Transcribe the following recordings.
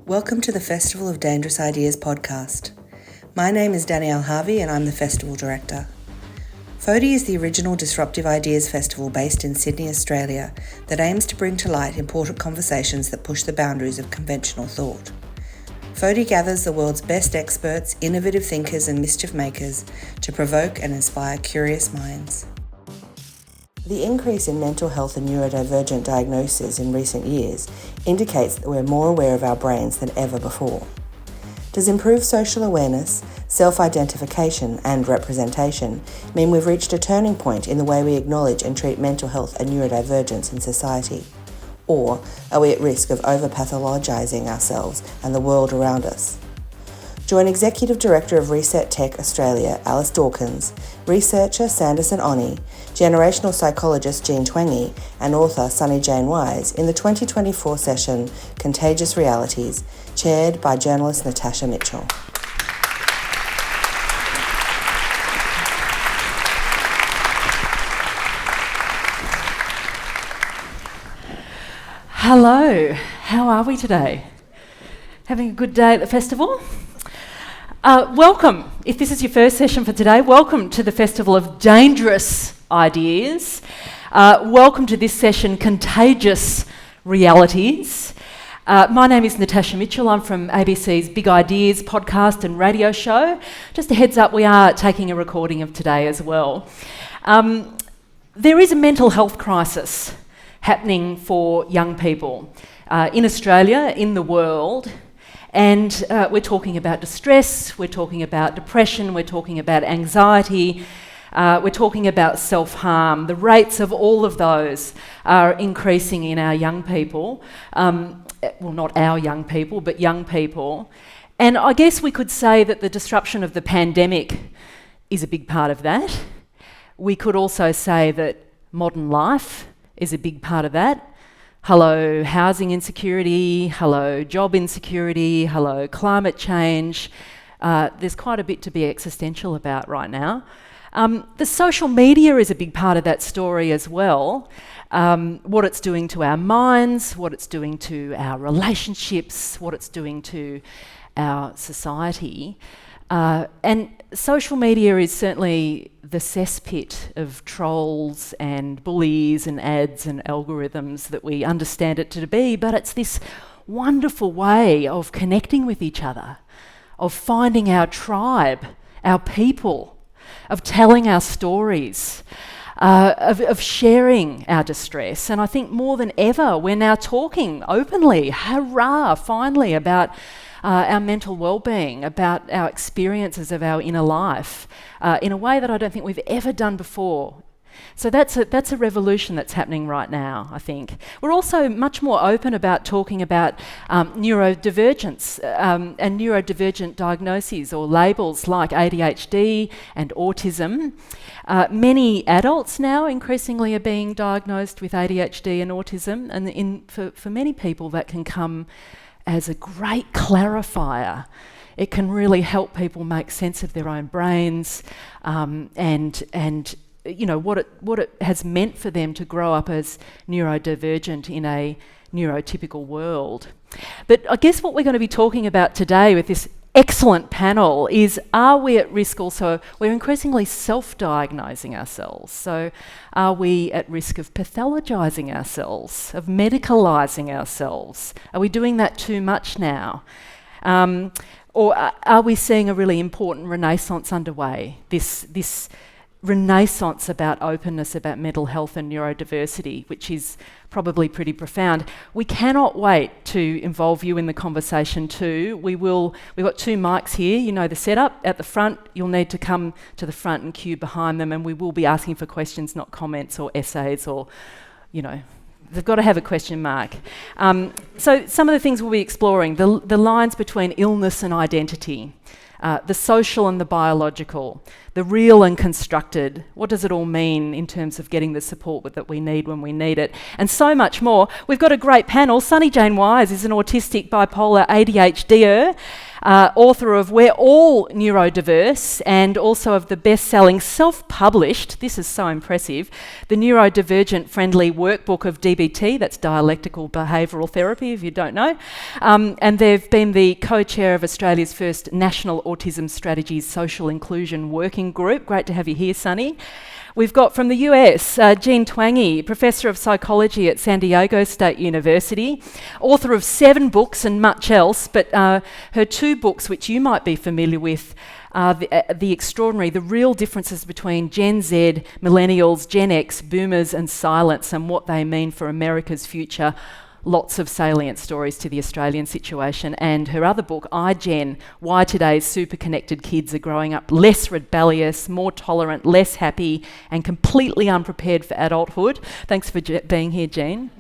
Welcome to the Festival of Dangerous Ideas podcast. My name is Danielle Harvey and I'm the Festival Director. FODI is the original Disruptive Ideas Festival based in Sydney, Australia, that aims to bring to light important conversations that push the boundaries of conventional thought. FODI gathers the world's best experts, innovative thinkers and mischief makers to provoke and inspire curious minds. The increase in mental health and neurodivergent diagnoses in recent years indicates that we're more aware of our brains than ever before. Does improved social awareness, self-identification and representation mean we've reached a turning point in the way we acknowledge and treat mental health and neurodivergence in society? Or are we at risk of over-pathologizing ourselves and the world around us? Join Executive Director of Reset.Tech Australia, Alice Dawkins, researcher Sandersan Onie, generational psychologist Twenge, and author Sunny Jane Wise in the 2024 session Contagious Realities, chaired by journalist Natasha Mitchell. Hello, how are we today? Having a good day at the festival? Welcome, if this is your first session for today, welcome to the Festival of Dangerous Ideas. Welcome to this session, Contagious Realities. My name is Natasha Mitchell. I'm from ABC's Big Ideas podcast and radio show. Just a heads up, we are taking a recording of today as well. There is a mental health crisis happening for young people in Australia, in the world. And we're talking about distress, we're talking about depression, we're talking about anxiety, we're talking about self-harm. The rates of all of those are increasing in our young people. Well, not our young people, but young people. And I guess we could say that the disruption of the pandemic is a big part of that. We could also say that modern life is a big part of that. Hello, housing insecurity, hello, job insecurity, hello, climate change. There's quite a bit to be existential about right now. The social media is a big part of that story as well. What it's doing to our minds, what it's doing to our relationships, what it's doing to our society. And social media is certainly the cesspit of trolls and bullies and ads and algorithms that we understand it to be, but it's this wonderful way of connecting with each other, of finding our tribe, our people, of telling our stories, of sharing our distress. And I think more than ever, we're now talking openly, hurrah, finally, about our mental well-being, about our experiences of our inner life, in a way that I don't think we've ever done before. So that's a revolution that's happening right now, I think. We're also much more open about talking about neurodivergence and neurodivergent diagnoses or labels like ADHD and autism. Many adults now increasingly are being diagnosed with ADHD and autism, and for many people that can come as a great clarifier. It can really help people make sense of their own brains and you know what it has meant for them to grow up as neurodivergent in a neurotypical world. But I guess what we're going to be talking about today with this excellent panel is, are we at risk also? We're increasingly self-diagnosing ourselves. So are we at risk of pathologizing ourselves, of medicalising ourselves? Are we doing that too much now? Or are we seeing a really important renaissance underway? This renaissance about openness, about mental health and neurodiversity, which is probably pretty profound. We cannot wait to involve you in the conversation too. We've got two mics here, you know the setup. At the front, you'll need to come to the front and queue behind them, and we will be asking for questions, not comments or essays or, you know, they've got to have a question mark. So some of the things we'll be exploring, the lines between illness and identity, the social and the biological, the real and constructed. What does it all mean in terms of getting the support that we need when we need it? And so much more. We've got a great panel. Sunny Jane Wise is an autistic bipolar ADHDer. author of We're All Neurodiverse, and also of the best-selling self-published, this is so impressive, the Neurodivergent Friendly Workbook of DBT, that's Dialectical Behavioural Therapy, if you don't know. And they've been the co-chair of Australia's first National Autism Strategies Social Inclusion Working Group. Great to have you here, Sonny. We've got from the US, Jean Twenge, Professor of Psychology at San Diego State University, author of 7 books and much else, but her 2 books, which you might be familiar with, are the extraordinary, the real differences between Gen Z, Millennials, Gen X, Boomers and Silence, and what they mean for America's future. Lots of salient stories to the Australian situation. And her other book, iGen, Why Today's Super-Connected Kids Are Growing Up Less Rebellious, More Tolerant, Less Happy, and Completely Unprepared for Adulthood. Thanks for being here, Jean.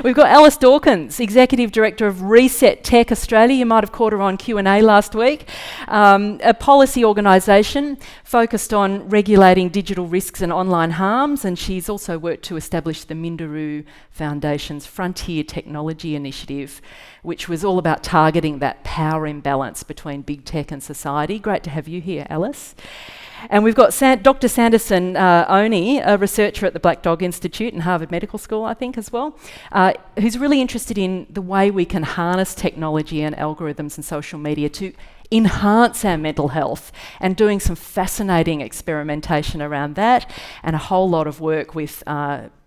We've got Alice Dawkins, Executive Director of Reset.Tech Australia. You might have caught her on Q&A last week. A policy organisation focused on regulating digital risks and online harms, and she's also worked to establish the Minderoo Foundation's Frontier Technology Initiative, which was all about targeting that power imbalance between big tech and society. Great to have you here, Alice. And we've got Dr. Sandersan Onie, a researcher at the Black Dog Institute and Harvard Medical School, I think, as well, who's really interested in the way we can harness technology and algorithms and social media to enhance our mental health, and doing some fascinating experimentation around that, and a whole lot of work with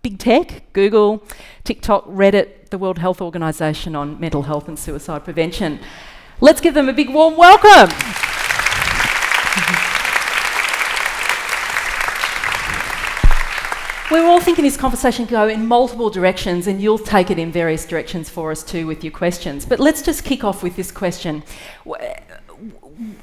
big tech, Google, TikTok, Reddit, the World Health Organization on mental health and suicide prevention. Let's give them a big warm welcome. We're all thinking this conversation can go in multiple directions, and you'll take it in various directions for us too with your questions. But let's just kick off with this question.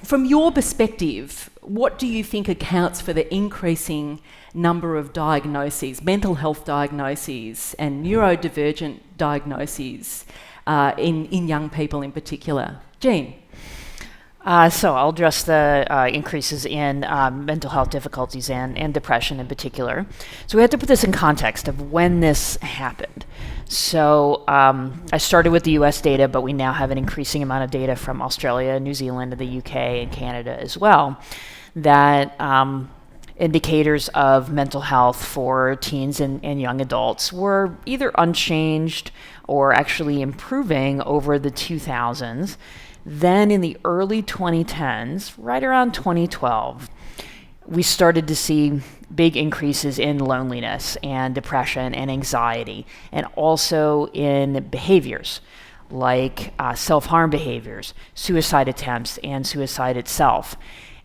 From your perspective, what do you think accounts for the increasing number of diagnoses, mental health diagnoses and neurodivergent diagnoses in young people in particular? Jean? So I'll address the increases in mental health difficulties and depression in particular. So we have to put this in context of when this happened. So I started with the US data, but we now have an increasing amount of data from Australia, New Zealand, the UK, and Canada as well, that indicators of mental health for teens and young adults were either unchanged or actually improving over the 2000s. Then in the early 2010s, right around 2012, we started to see big increases in loneliness and depression and anxiety, and also in behaviors like self-harm behaviors, suicide attempts, and suicide itself.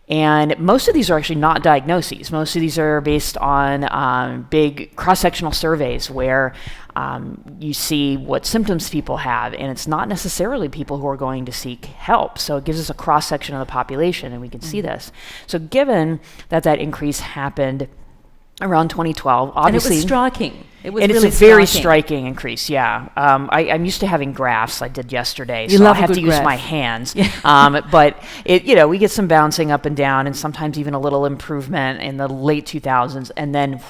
And most of these are actually not diagnoses. Most of these are based on big cross-sectional surveys where you see what symptoms people have, and it's not necessarily people who are going to seek help. So it gives us a cross-section of the population, and we can see this. So given that increase happened around 2012, obviously... And it was striking. It's a very striking increase, yeah. I'm used to having graphs. I did yesterday, so I have to use my hands. Yeah. But we get some bouncing up and down, and sometimes even a little improvement in the late 2000s, and then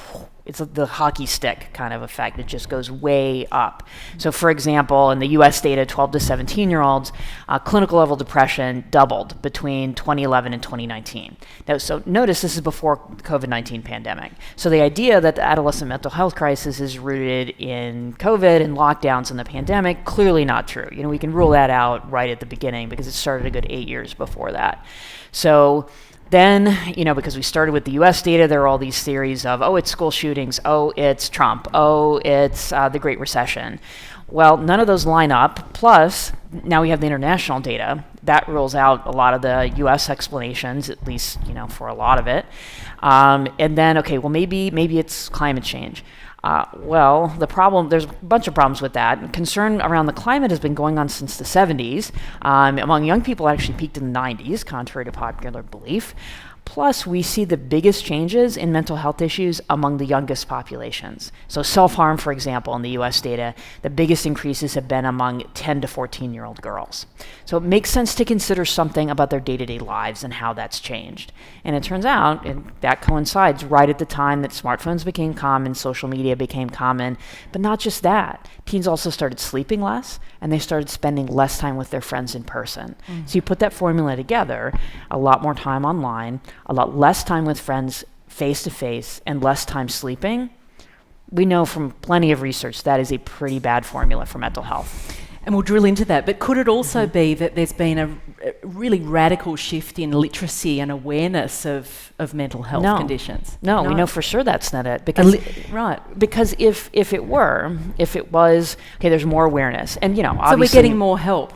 it's the hockey stick kind of effect. It just goes way up. So for example, in the US data, 12 to 17-year-olds, clinical level depression doubled between 2011 and 2019. Now, so notice this is before the COVID-19 pandemic. So the idea that the adolescent mental health crisis is rooted in COVID and lockdowns and the pandemic, clearly not true. We can rule that out right at the beginning because it started a good 8 years before that. So then, because we started with the US data, there are all these theories of, it's school shootings, it's Trump, it's the Great Recession. Well, none of those line up. Plus, now we have the international data. That rules out a lot of the US explanations, at least, for a lot of it. And then, maybe it's climate change. There's a bunch of problems with that. Concern around the climate has been going on since the 70s. Among young people, it actually peaked in the 90s, contrary to popular belief. Plus, we see the biggest changes in mental health issues among the youngest populations. So self-harm, for example, in the US data, the biggest increases have been among 10 to 14-year-old girls. So it makes sense to consider something about their day-to-day lives and how that's changed. And it turns out that coincides right at the time that smartphones became common, social media became common, but not just that. Teens also started sleeping less, and they started spending less time with their friends in person. So you put that formula together, a lot more time online, a lot less time with friends face-to-face, and less time sleeping. We know from plenty of research that is a pretty bad formula for mental health. And we'll drill into that, but could it also be that there's been a really radical shift in literacy and awareness of mental health conditions? No, we know for sure that's not it. Because because if it was, okay, there's more awareness. And, obviously... So we're getting more help.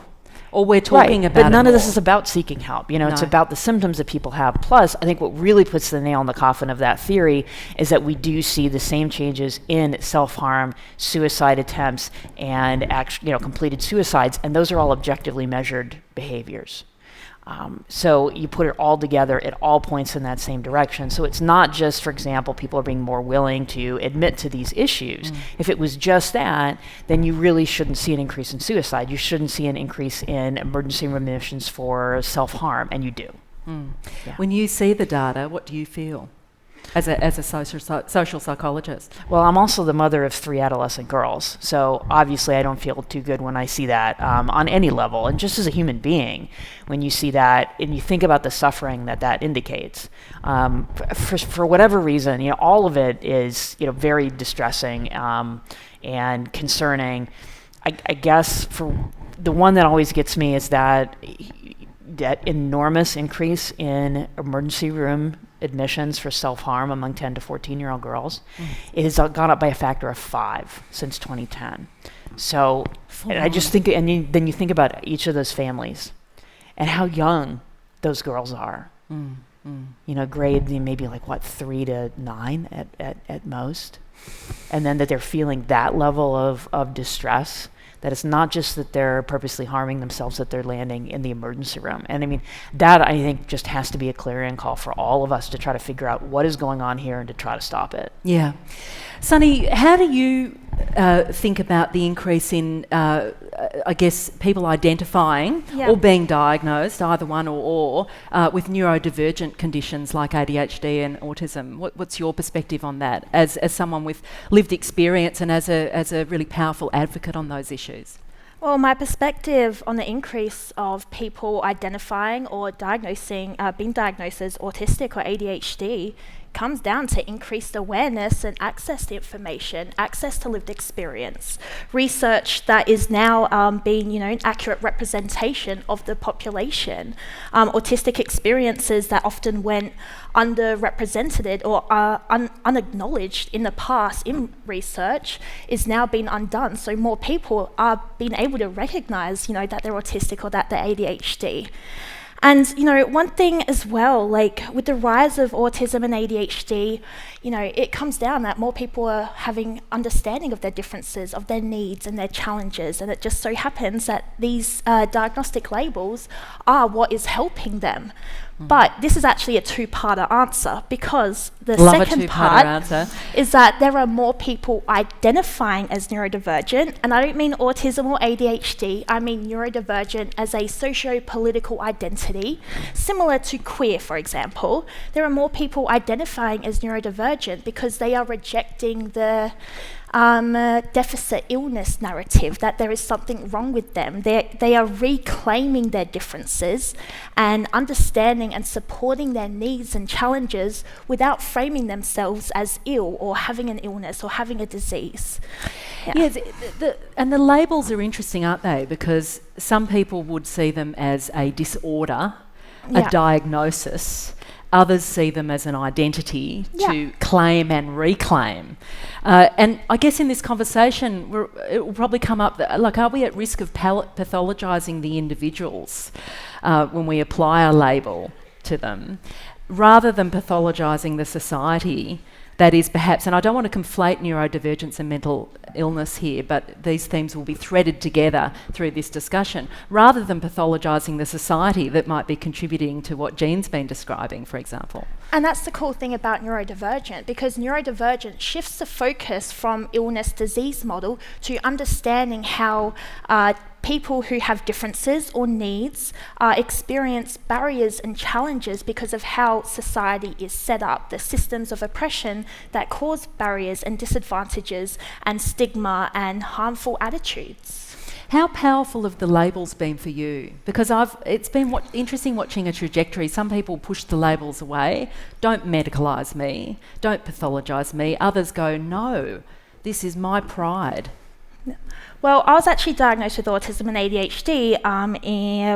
Or we're talking about but none it of this is about seeking help. It's about the symptoms that people have. Plus, I think what really puts the nail in the coffin of that theory is that we do see the same changes in self-harm, suicide attempts, and completed suicides, and those are all objectively measured behaviors. So you put it all together, it all points in that same direction. So it's not just, for example, people are being more willing to admit to these issues. If it was just that, then you really shouldn't see an increase in suicide. You shouldn't see an increase in emergency room admissions for self-harm, and you do. Yeah. When you see the data, what do you feel as a social psychologist? Well, I'm also the mother of 3 adolescent girls, so obviously I don't feel too good when I see that on any level. And just as a human being, when you see that and you think about the suffering that indicates, for whatever reason, all of it is very distressing and concerning. I guess for the one that always gets me is that enormous increase in emergency room admissions for self-harm among 10 to 14-year-old girls. It has gone up by a factor of 5 since 2010. So and I just think, then you think about each of those families and how young those girls are. Grade maybe 3 to 9 at most. And then that they're feeling that level of distress, that it's not just that they're purposely harming themselves, that they're landing in the emergency room. And that I think just has to be a clarion call for all of us to try to figure out what is going on here and to try to stop it. Yeah. Sonny, how do you think about the increase in, people identifying or being diagnosed, either one or with neurodivergent conditions like ADHD and autism? What's your perspective on that as someone with lived experience and as a really powerful advocate on those issues? Well, my perspective on the increase of people identifying or being diagnosed as autistic or ADHD comes down to increased awareness and access to information, access to lived experience, research that is now being, an accurate representation of the population. Autistic experiences that often went underrepresented or unacknowledged in the past in research is now being undone. So more people are being able to recognize, that they're autistic or that they're ADHD. And, one thing as well, with the rise of autism and ADHD, it comes down that more people are having understanding of their differences, of their needs and their challenges. And it just so happens that these diagnostic labels are what is helping them. But this is actually a two-parter answer, because the second part is that there are more people identifying as neurodivergent, and I don't mean autism or ADHD, I mean neurodivergent as a socio-political identity, similar to queer, for example. There are more people identifying as neurodivergent because they are rejecting the deficit illness narrative, that there is something wrong with them. They are reclaiming their differences and understanding and supporting their needs and challenges without framing themselves as ill or having an illness or having a disease. Yes, and the labels are interesting, aren't they? Because some people would see them as a disorder, a diagnosis. Others see them as an identity to claim and reclaim. And I guess in this conversation, it will probably come up that, are we at risk of pathologising the individuals when we apply a label to them, rather than pathologising the society that is perhaps, and I don't want to conflate neurodivergence and mental illness here, but these themes will be threaded together through this discussion, rather than pathologising the society that might be contributing to what Jean's been describing, for example. And that's the cool thing about neurodivergent, because neurodivergent shifts the focus from illness-disease model to understanding how people who have differences or needs experience barriers and challenges because of how society is set up, the systems of oppression that cause barriers and disadvantages and stigma and harmful attitudes. How powerful have the labels been for you? Because it's been interesting watching a trajectory. Some people push the labels away, don't medicalise me, don't pathologise me. Others go, no, this is my pride. Well, I was actually diagnosed with autism and ADHD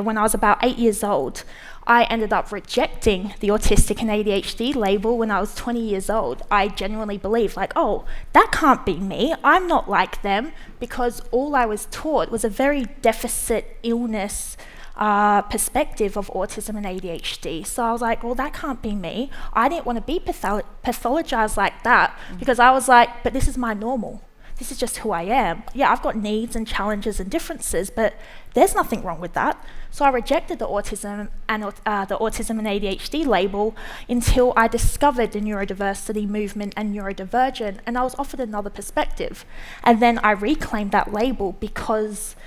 when I was about 8 years old. I ended up rejecting the autistic and ADHD label when I was 20 years old. I genuinely believed, like, oh, that can't be me. I'm not like them, because all I was taught was a very deficit illness perspective of autism and ADHD. So I was like, well, that can't be me. I didn't want to be pathologized like that, because I was like, but this is my normal. This is just who I am. Yeah, I've got needs and challenges and differences, but there's nothing wrong with that. So I rejected the autism and ADHD label until I discovered the neurodiversity movement and neurodivergent, and I was offered another perspective. And then I reclaimed that label because,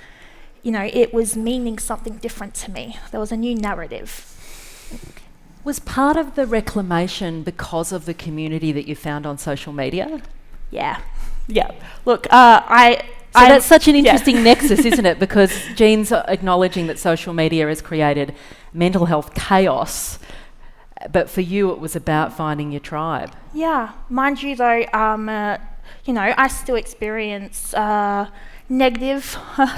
it was meaning something different to me. There was a new narrative. Was part of the reclamation because of the community that you found on social media? Yeah. Look, that's such an interesting nexus, isn't it? Because Jean's acknowledging that social media has created mental health chaos, but for you it was about finding your tribe. Yeah, mind you though, I still experience negative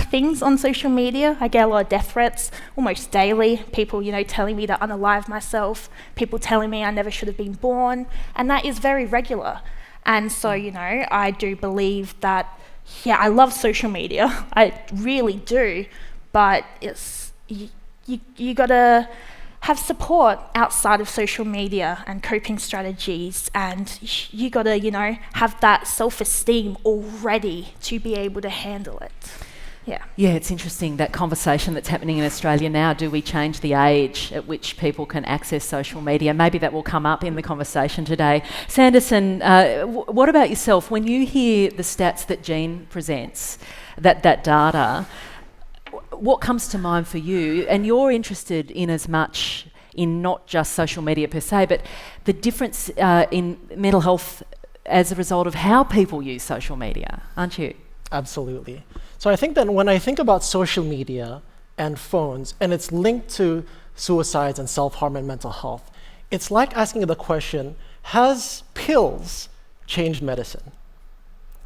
things on social media. I get a lot of death threats almost daily. People, telling me to unalive myself. People telling me I never should have been born, and that is very regular. And so, I do believe that, I love social media. I really do. But it's you got to have support outside of social media and coping strategies. And you got to, have that self-esteem already to be able to handle it. Yeah, it's interesting, that conversation that's happening in Australia now. Do we change the age at which people can access social media? Maybe that will come up in the conversation today. Sandersan, what about yourself? When you hear the stats that Jean presents, that data, what comes to mind for you? And you're interested in as much in not just social media per se, but the difference in mental health as a result of how people use social media, aren't you? Absolutely. So I think that when I think about social media and phones, and it's linked to suicides and self-harm and mental health, it's like asking the question, has pills changed medicine?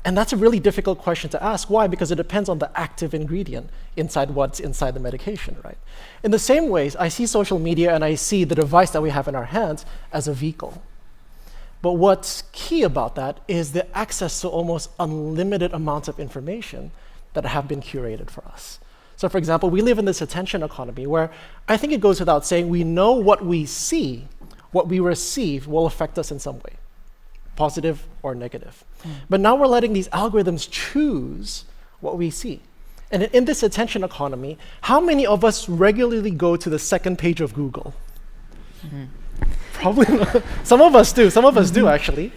And that's a really difficult question to ask. Why? Because it depends on the active ingredient inside what's inside the medication, right? In the same ways, I see social media and I see the device that we have in our hands as a vehicle. But what's key about that is the access to almost unlimited amounts of information that have been curated for us. So for example, we live in this attention economy where I think it goes without saying we know what we see, what we receive will affect us in some way, positive or negative. But now we're letting these algorithms choose what we see. And in this attention economy, how many of us regularly go to the second page of Google? Probably not. Some of us do actually.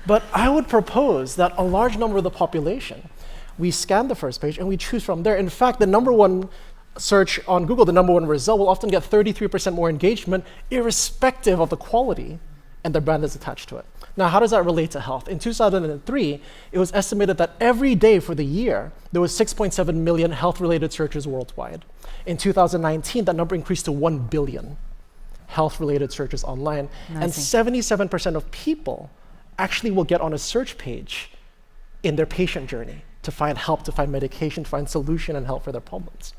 But I would propose that a large number of the population, we scan the first page and we choose from there. In fact, the number one search on Google, the number one result, will often get 33% more engagement, irrespective of the quality and the brand that's attached to it. Now, how does that relate to health? In 2003, it was estimated that every day for the year, there was 6.7 million health-related searches worldwide. In 2019, that number increased to 1 billion health-related searches online. Amazing. And 77% of people actually will get on a search page in their patient journey to find help, to find medication, to find solution and help for their problems.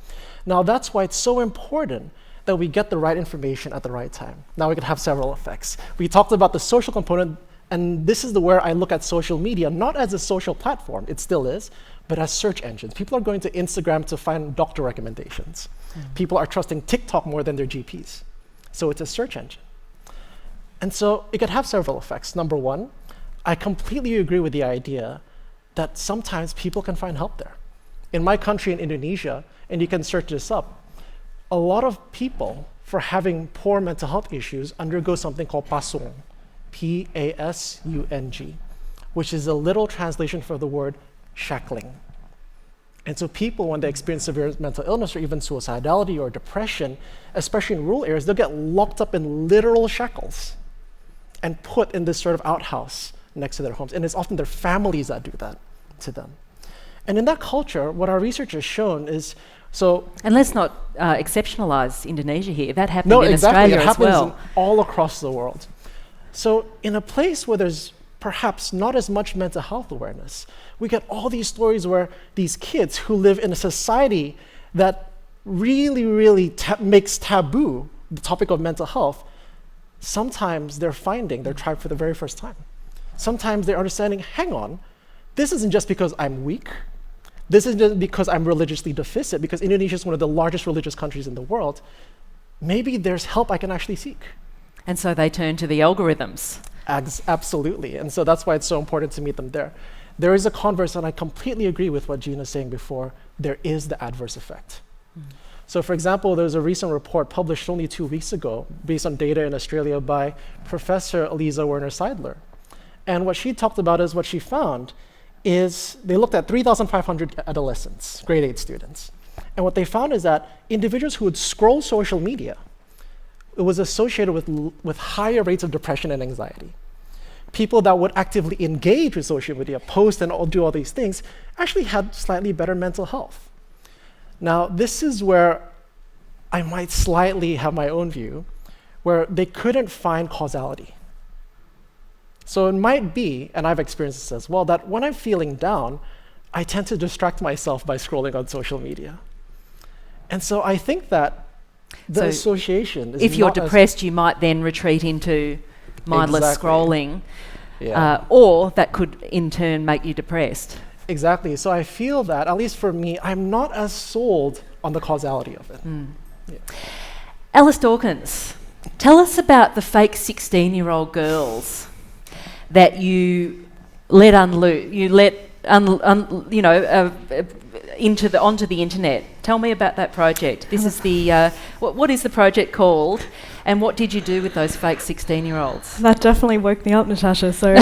Now, that's why it's so important that we get the right information at the right time. Now, we could have several effects. We talked about the social component, and this is where I look at social media, not as a social platform, it still is, but as search engines. People are going to Instagram to find doctor recommendations. People are trusting TikTok more than their GPs. So it's a search engine. And so it could have several effects. Number one, I completely agree with the idea that sometimes people can find help there. In my country, in Indonesia, and you can search this up, a lot of people, for having poor mental health issues, undergo something called pasung, P-A-S-U-N-G, which is a literal translation for the word shackling. And so people, when they experience severe mental illness or even suicidality or depression, especially in rural areas, they'll get locked up in literal shackles and put in this sort of outhouse next to their homes. And it's often their families that do that to them. And in that culture, what our research has shown is, and let's not exceptionalize Indonesia here. That happened no, in exactly. Australia It as well. happens all across the world. So in a place where there's perhaps not as much mental health awareness, we get all these stories where these kids who live in a society that really, really makes taboo the topic of mental health, sometimes they're finding their tribe for the very first time. Sometimes they're understanding, hang on, this isn't just because I'm weak. This isn't just because I'm religiously deficient, because Indonesia is one of the largest religious countries in the world. Maybe there's help I can actually seek. And so they turn to the algorithms. Absolutely. And so that's why it's so important to meet them there. There is a converse, and I completely agree with what Gina's saying before. There is the adverse effect. So for example, there's a recent report published only 2 weeks ago based on data in Australia by Professor Eliza Werner-Seidler. And what she talked about is what she found is they looked at 3,500 adolescents, grade 8 students. And what they found is that individuals who would scroll social media, it was associated with higher rates of depression and anxiety. People that would actively engage with social media, post and do all these things, actually had slightly better mental health. Now, this is where I might slightly have my own view, where they couldn't find causality. So it might be, and I've experienced this as well, that when I'm feeling down, I tend to distract myself by scrolling on social media. And so I think that the association is if you're depressed, you might then retreat into mindless scrolling, or that could in turn make you depressed. Exactly. So I feel that, at least for me, I'm not as sold on the causality of it. Yeah. Alice Dawkins, tell us about the fake 16-year-old girls that you let onto the internet. Tell me about that project. This is the what is the project called, and what did you do with those fake 16-year-olds? That definitely woke me up, Natasha. So,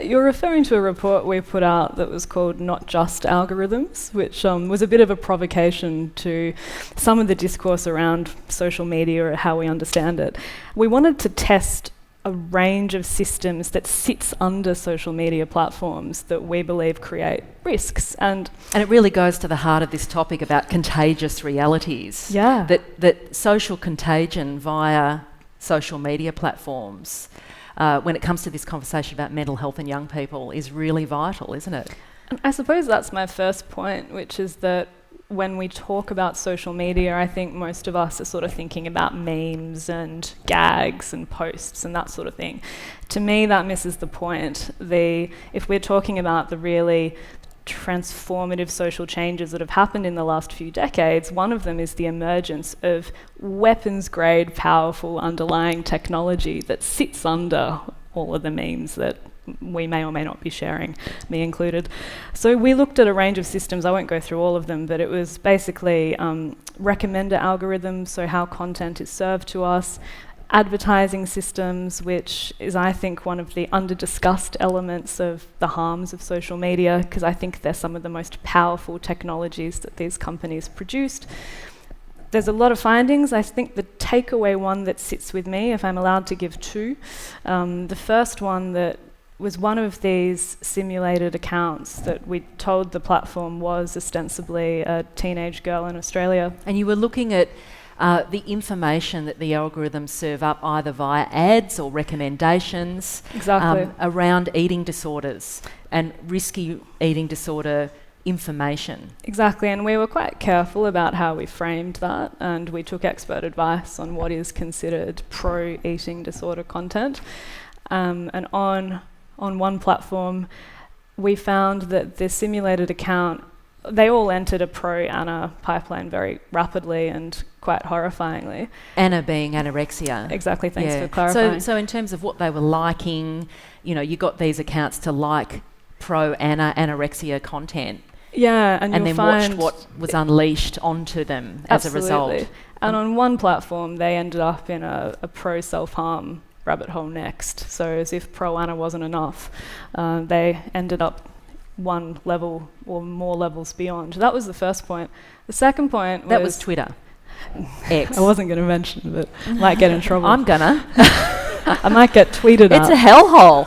you're referring to a report we put out that was called "Not Just Algorithms," which was a bit of a provocation to some of the discourse around social media or how we understand it. We wanted to test a range of systems that sits under social media platforms that we believe create risks. And it really goes to the heart of this topic about contagious realities. Yeah. That social contagion via social media platforms, when it comes to this conversation about mental health in young people, is really vital, isn't it? And I suppose that's my first point, which is that when we talk about social media, I think most of us are sort of thinking about memes and gags and posts and that sort of thing. To me, that misses the point. If we're talking about the really transformative social changes that have happened in the last few decades, one of them is the emergence of weapons-grade, powerful underlying technology that sits under all of the memes that we may or may not be sharing, me included. So we looked at a range of systems. I won't go through all of them, but it was basically recommender algorithms, so how content is served to us, advertising systems, which is, I think, one of the under-discussed elements of the harms of social media, because I think they're some of the most powerful technologies that these companies produced. There's a lot of findings. I think the takeaway one that sits with me, if I'm allowed to give two, the first one that was one of these simulated accounts that we told the platform was ostensibly a teenage girl in Australia. And you were looking at the information that the algorithms serve up either via ads or recommendations around eating disorders and risky eating disorder information. Exactly, and we were quite careful about how we framed that, and we took expert advice on what is considered pro-eating disorder content. And on one platform, we found that the simulated account they all entered a pro-Anna pipeline very rapidly and quite horrifyingly. Anna being anorexia. Exactly, thanks for clarifying. So in terms of what they were liking, you got these accounts to like pro-Anna anorexia content. Yeah, and then watched what was unleashed onto them as a result. And on one platform, they ended up in a pro-self-harm rabbit hole next. So as if pro-Anna wasn't enough, they ended up one level or more levels beyond. That was the first point. The second point that was Twitter. X. I wasn't going to mention, but I might get in trouble. I'm gonna. I might get tweeted at. It's a hellhole.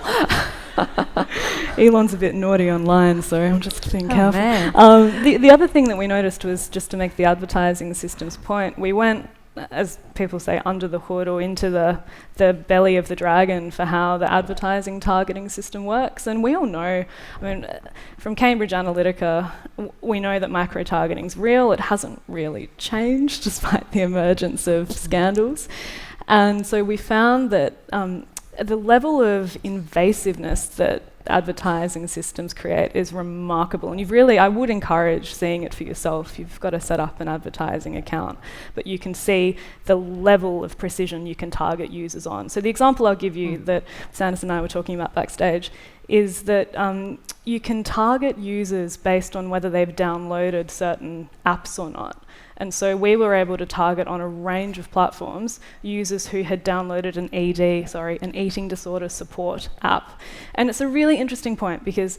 Elon's a bit naughty online, so I'm just being careful. Man. The other thing that we noticed was, just to make the advertising system's point, we went, as people say, under the hood or into the belly of the dragon for how the advertising targeting system works. And we all know, from Cambridge Analytica, we know that micro-targeting's real. It hasn't really changed despite the emergence of scandals. And so we found that the level of invasiveness that advertising systems create is remarkable, and I would encourage seeing it for yourself. You've got to set up an advertising account, but you can see the level of precision you can target users on. So the example I'll give you that Sandersan and I were talking about backstage is that you can target users based on whether they've downloaded certain apps or not. And so we were able to target on a range of platforms users who had downloaded an eating disorder support app. And it's a really interesting point because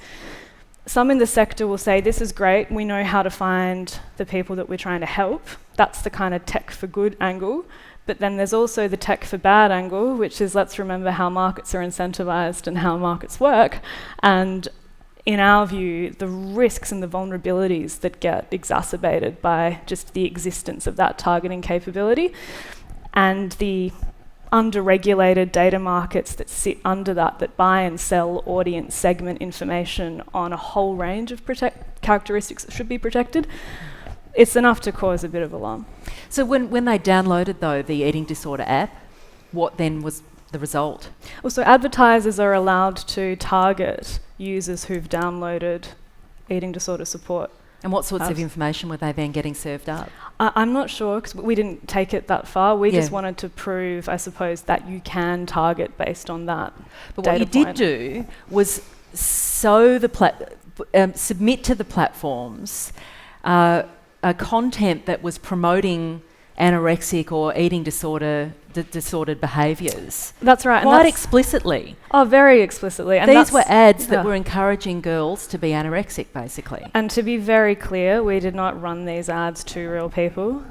some in the sector will say, this is great, we know how to find the people that we're trying to help. That's the kind of tech for good angle. But then there's also the tech for bad angle, which is let's remember how markets are incentivized and how markets work. And in our view, the risks and the vulnerabilities that get exacerbated by just the existence of that targeting capability and the under-regulated data markets that sit under that buy and sell audience segment information on a whole range of characteristics that should be protected, it's enough to cause a bit of alarm. So when they downloaded, though, the eating disorder app, what then was the result? Well, so advertisers are allowed to target users who've downloaded eating disorder support. And what sorts of information were they then getting served up? I'm not sure, because we didn't take it that far. We just wanted to prove, I suppose, that you can target based on that. But what you did do was submit to the platforms a content that was promoting anorexic or eating disordered behaviours. That's right. Quite explicitly. Oh, very explicitly. And these were ads that were encouraging girls to be anorexic, basically. And to be very clear, we did not run these ads to real people.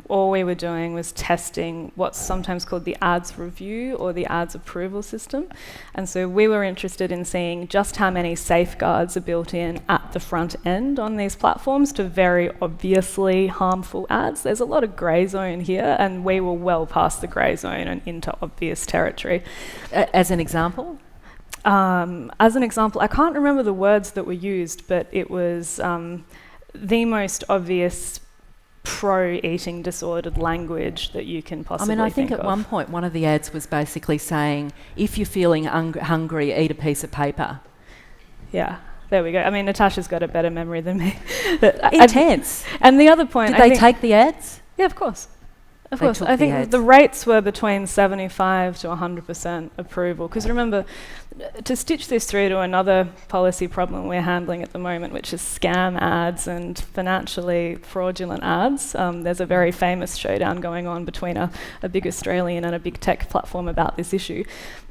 All we were doing was testing what's sometimes called the ads review or the ads approval system. And so we were interested in seeing just how many safeguards are built in at the front end on these platforms to very obviously harmful ads. There's a lot of grey zone here, and we were well past the grey zone and into obvious territory. As an example? As an example, I can't remember the words that were used, but it was the most obvious pro-eating disordered language that you can possibly think of. I think at one point one of the ads was basically saying, if you're feeling hungry, eat a piece of paper. Yeah. There we go. Natasha's got a better memory than me. Intense. And the other point... Did they take the ads? Yeah, of course. Of course. I think the rates were between 75 to 100% approval. Because remember, to stitch this through to another policy problem we're handling at the moment, which is scam ads and financially fraudulent ads, there's a very famous showdown going on between a big Australian and a big tech platform about this issue.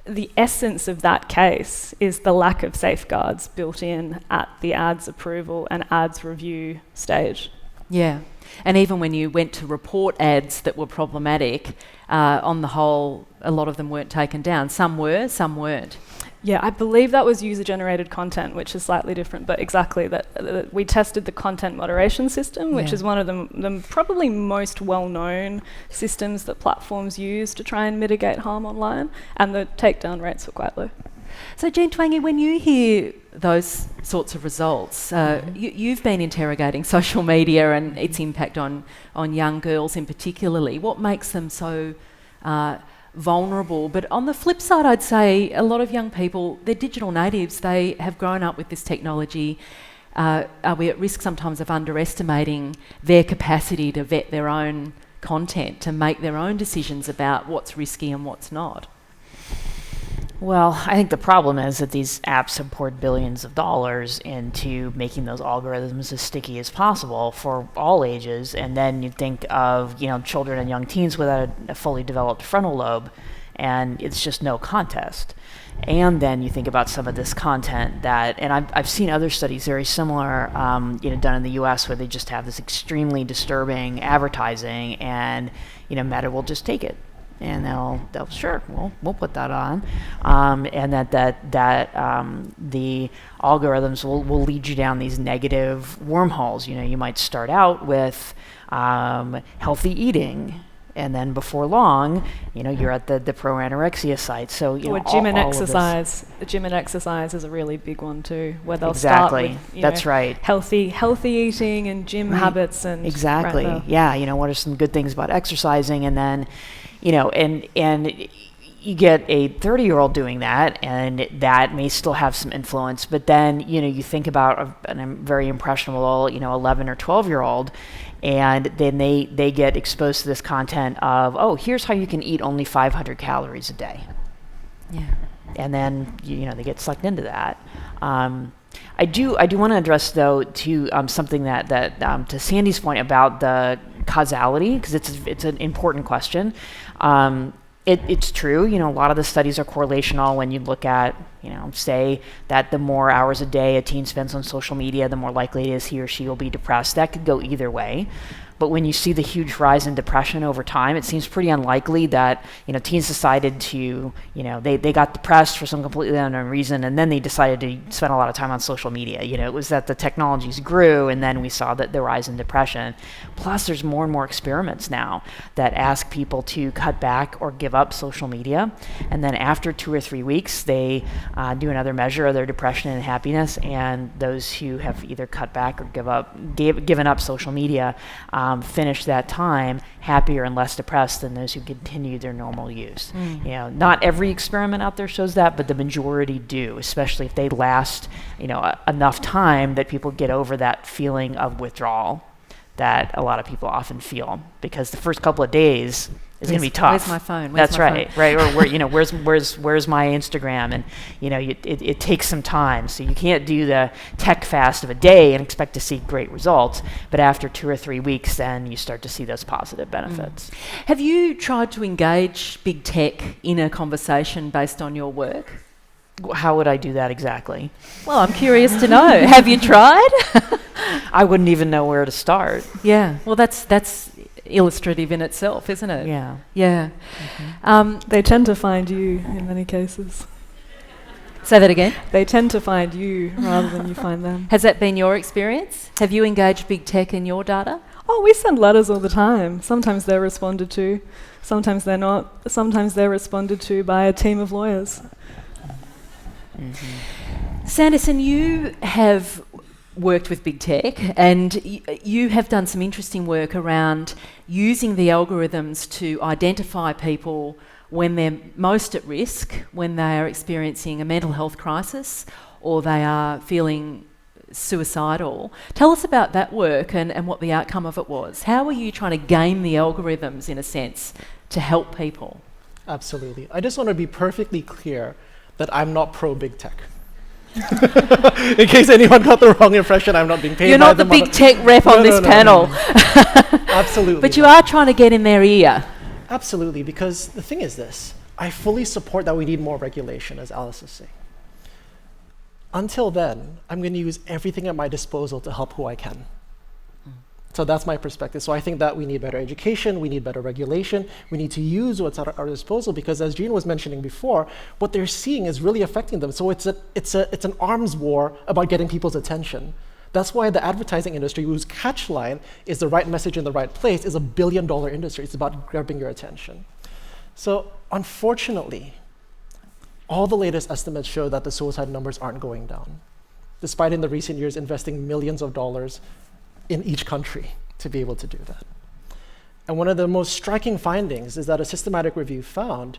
The essence of that case is the lack of safeguards built in at the ads approval and ads review stage. Yeah. And even when you went to report ads that were problematic, on the whole, a lot of them weren't taken down. Some were, some weren't. Yeah, I believe that was user-generated content, which is slightly different, but exactly that we tested the content moderation system, which is one of the probably most well-known systems that platforms use to try and mitigate harm online, and the takedown rates were quite low. So, Jean Twenge, when you hear those sorts of results, you've been interrogating social media and its impact on young girls in particularly. What makes them so vulnerable? But on the flip side, I'd say a lot of young people, they're digital natives. They have grown up with this technology. are we at risk sometimes of underestimating their capacity to vet their own content, to make their own decisions about what's risky and what's not? Well, I think the problem is that these apps have poured billions of dollars into making those algorithms as sticky as possible for all ages, and then you think of children and young teens without a fully developed frontal lobe, and it's just no contest. And then you think about some of this content and I've seen other studies very similar, done in the U.S. where they just have this extremely disturbing advertising, and Meta will just take it. And they'll sure, we'll put that on, and that the algorithms will lead you down these negative wormholes. You might start out with healthy eating, and then before long, you're at the pro-anorexia site. So or gym and exercise. Gym and exercise is a really big one too, where they'll start with that's right, healthy eating and gym habits and exactly. What are some good things about exercising, and then. And you get a 30-year-old doing that, and that may still have some influence. But then, you think about a very impressionable, 11 or 12-year-old, and then they get exposed to this content of, oh, here's how you can eat only 500 calories a day. Yeah. And then, they get sucked into that. I do want to address, though, to something that to Sandy's point about the causality, because it's an important question. It's true, a lot of the studies are correlational when you look at, say that the more hours a day a teen spends on social media, the more likely it is he or she will be depressed. That could go either way. But when you see the huge rise in depression over time, it seems pretty unlikely that, teens decided to, they got depressed for some completely unknown reason, and then they decided to spend a lot of time on social media. It was that the technologies grew, and then we saw that the rise in depression. Plus, there's more and more experiments now that ask people to cut back or give up social media. And then after 2 or 3 weeks, they do another measure of their depression and happiness. And those who have either cut back or given up social media, finish that time happier and less depressed than those who continue their normal use. Not every experiment out there shows that, but the majority do, especially if they last, enough time that people get over that feeling of withdrawal that a lot of people often feel, because the first couple of days is going to be tough. Where's my phone? That's right. Or where's my Instagram? And it takes some time. So you can't do the tech fast of a day and expect to see great results. But after 2 or 3 weeks, then you start to see those positive benefits. Have you tried to engage big tech in a conversation based on your work? How would I do that exactly? Well, I'm curious to know. Have you tried? I wouldn't even know where to start. Yeah. Well, that's illustrative in itself, isn't it? Yeah. Yeah. They tend to find you in many cases. Say that again? They tend to find you rather than you find them. Has that been your experience? Have you engaged big tech in your data? Oh, we send letters all the time. Sometimes they're responded to, sometimes they're not. Sometimes they're responded to by a team of lawyers. Sandersan, you have worked with big tech, and you have done some interesting work around using the algorithms to identify people when they're most at risk, when they are experiencing a mental health crisis or they are feeling suicidal. Tell us about that work and what the outcome of it was. How were you trying to game the algorithms, in a sense, to help people? Absolutely. I just want to be perfectly clear that I'm not pro-big tech. In case anyone got the wrong impression, I'm not being paid. You're by not the big tech rep on this panel. Absolutely. But you are trying to get in their ear. Absolutely, because the thing is this. I fully support that we need more regulation, as Alice is saying. Until then, I'm going to use everything at my disposal to help who I can. So that's my perspective. So I think that we need better education, we need better regulation, we need to use what's at our disposal, because as Jean was mentioning before, what they're seeing is really affecting them. So it's an arms war about getting people's attention. That's why the advertising industry, whose catchline is the right message in the right place, is $1 billion industry. It's about grabbing your attention. So unfortunately, all the latest estimates show that the suicide numbers aren't going down, despite in the recent years investing millions of dollars in each country to be able to do that. And one of the most striking findings is that a systematic review found